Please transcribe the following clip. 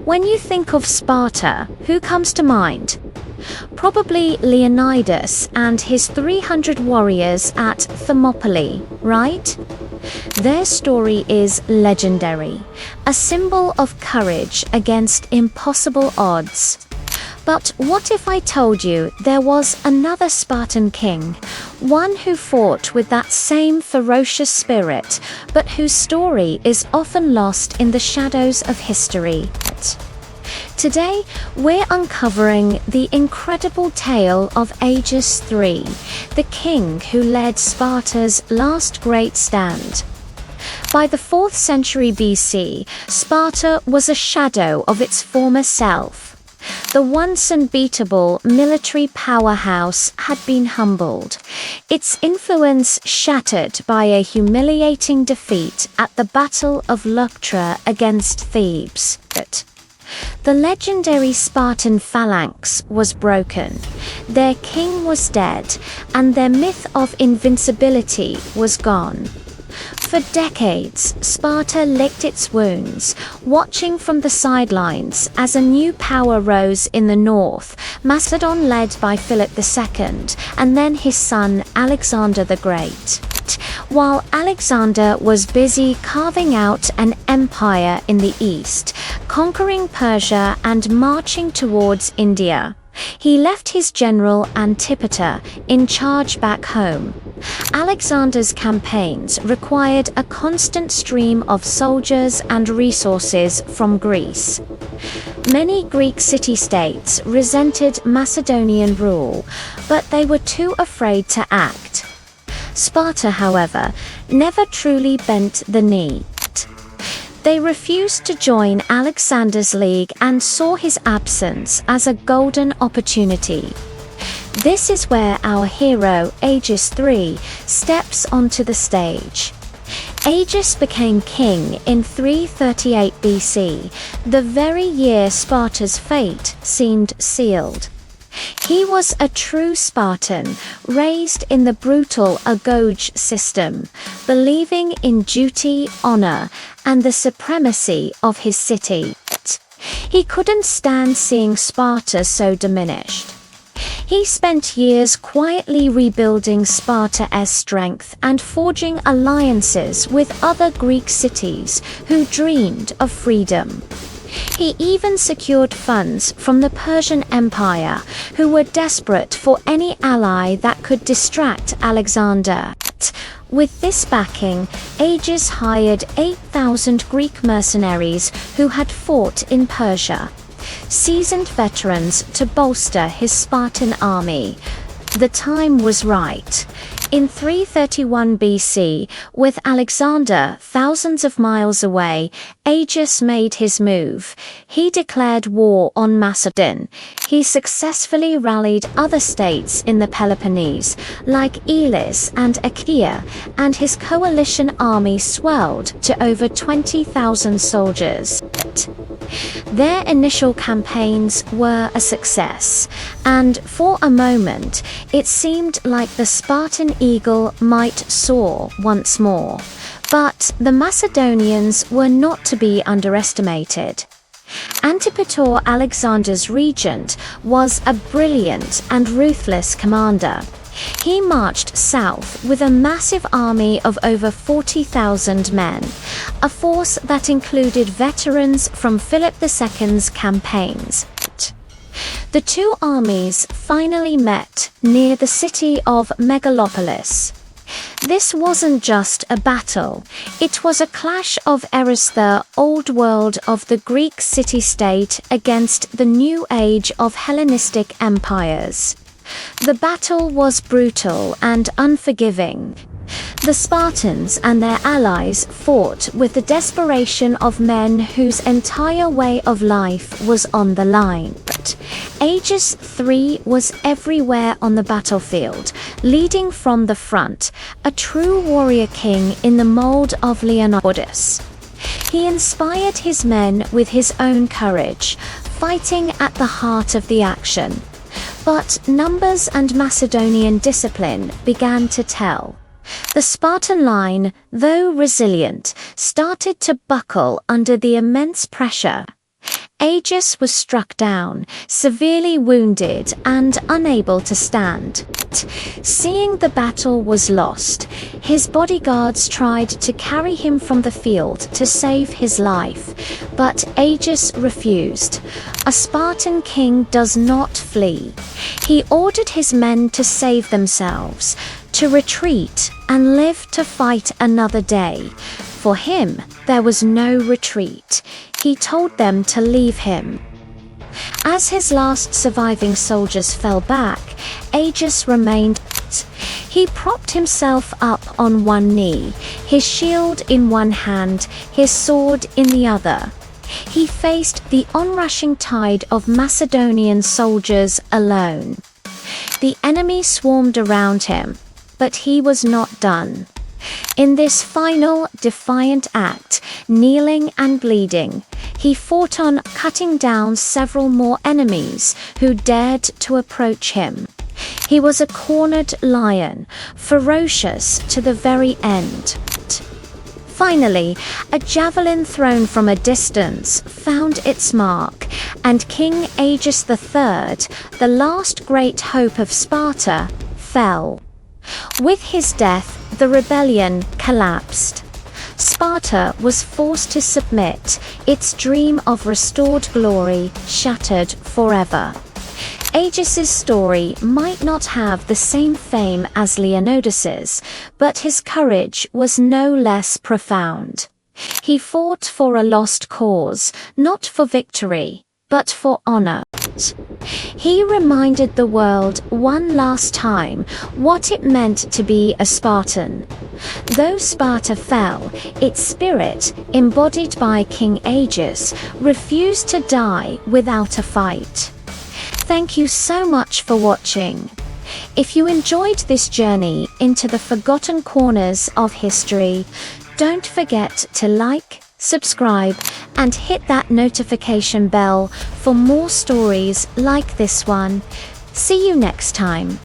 When you think of Sparta, who comes to mind? Probably Leonidas and his 300 warriors at Thermopylae, right? Their story is legendary, a symbol of courage against impossible odds. But what if I told you there was another Spartan king, one who fought with that same ferocious spirit, but whose story is often lost in the shadows of history? Today, we're uncovering the incredible tale of Agis III, the king who led Sparta's last great stand. By the 4th century BC, Sparta was a shadow of its former self. The once unbeatable military powerhouse had been humbled, its influence shattered by a humiliating defeat at the Battle of Leuctra against Thebes. The legendary Spartan phalanx was broken, their king was dead, and their myth of invincibility was gone. For decades, Sparta licked its wounds, watching from the sidelines as a new power rose in the north, Macedon led by Philip II, and then his son Alexander the Great. While Alexander was busy carving out an empire in the east, conquering Persia and marching towards India, he left his general Antipater in charge back home. Alexander's campaigns required a constant stream of soldiers and resources from Greece. Many Greek city-states resented Macedonian rule, but they were too afraid to act. Sparta, however, never truly bent the knee. They refused to join Alexander's league and saw his absence as a golden opportunity. This is where our hero, Agis III, steps onto the stage. Agis became king in 338 BC, the very year Sparta's fate seemed sealed. He was a true Spartan, raised in the brutal agoge system, believing in duty, honor, and the supremacy of his city. He couldn't stand seeing Sparta so diminished. He spent years quietly rebuilding Sparta's strength and forging alliances with other Greek cities who dreamed of freedom. He even secured funds from the Persian Empire, who were desperate for any ally that could distract Alexander. With this backing, Agis hired 8,000 Greek mercenaries who had fought in Persia, seasoned veterans to bolster his Spartan army. The time was right. In 331 BC, with Alexander thousands of miles away, Agis made his move. He declared war on Macedon. He successfully rallied other states in the Peloponnese, like Elis and Achaea, and his coalition army swelled to over 20,000 soldiers. Their initial campaigns were a success, and for a moment, it seemed like the Spartan eagle might soar once more. But the Macedonians were not to be underestimated. Antipater, Alexander's regent, was a brilliant and ruthless commander. He marched south with a massive army of over 40,000 men, a force that included veterans from Philip II's campaigns. The two armies finally met near the city of Megalopolis. This wasn't just a battle, it was a clash of eras, the old world of the Greek city-state against the new age of Hellenistic empires. The battle was brutal and unforgiving. The Spartans and their allies fought with the desperation of men whose entire way of life was on the line. Agis III was everywhere on the battlefield, leading from the front, a true warrior king in the mold of Leonidas. He inspired his men with his own courage, fighting at the heart of the action. But numbers and Macedonian discipline began to tell. The Spartan line, though resilient, started to buckle under the immense pressure. Agis was struck down, severely wounded and unable to stand. Seeing the battle was lost, his bodyguards tried to carry him from the field to save his life, but Agis refused. A Spartan king does not flee. He ordered his men to save themselves, to retreat and live to fight another day. For him, there was no retreat. He told them to leave him. As his last surviving soldiers fell back, Agis remained. He propped himself up on one knee, his shield in one hand, his sword in the other. He faced the onrushing tide of Macedonian soldiers alone. The enemy swarmed around him, but he was not done. In this final, defiant act, kneeling and bleeding, he fought on, cutting down several more enemies who dared to approach him. He was a cornered lion, ferocious to the very end. Finally, a javelin thrown from a distance found its mark, and King Agis III, the last great hope of Sparta, fell. With his death, the rebellion collapsed. Sparta was forced to submit, its dream of restored glory shattered forever. Agis's story might not have the same fame as Leonidas's, but his courage was no less profound. He fought for a lost cause, not for victory, but for honor. He reminded the world one last time what it meant to be a Spartan. Though Sparta fell, its spirit, embodied by King Agis, refused to die without a fight. Thank you so much for watching. If you enjoyed this journey into the forgotten corners of history, don't forget to like, subscribe, and hit that notification bell for more stories like this one. See you next time.